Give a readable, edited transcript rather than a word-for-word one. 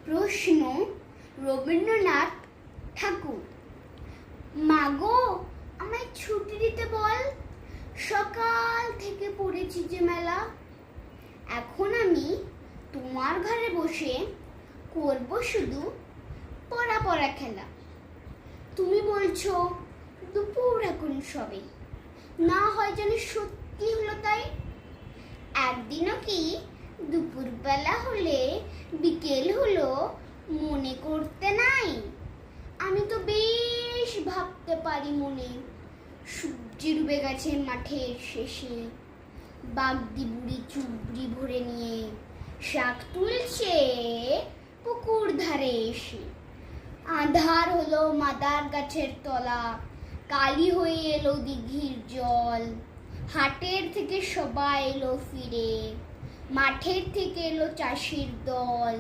প্রশ্ন রবীন্দ্রনাথ ঠাকুর। মাগো, আমায় ছুটি দিতে বল, সকাল থেকে পড়েছি যে মেলা। এখন আমি তোমার ঘরে বসে করব শুধু পড়া পড়া খেলা। তুমি বলছো দুপুর এখন সবে, না হয় যেন সত্যি হলো তাই। একদিনও কি দুপুরবেলা হলে বিকেল হলো মনে করতে নাই? আমি তো বেশ ভাবতে পারি মনে, সূর্য ডুবে গেছে মাঠের শেষে, বাগদি বুড়ি চুবড়ি ভরে নিয়ে শাক তুলছে পুকুর ধারে এসে। আঁধার হলো মাদার গাছের তলা, কালি হয়ে এলো দিঘির জল। হাটের থেকে সবাই এলো ফিরে, মাঠের থেকে এলো চাষির দল।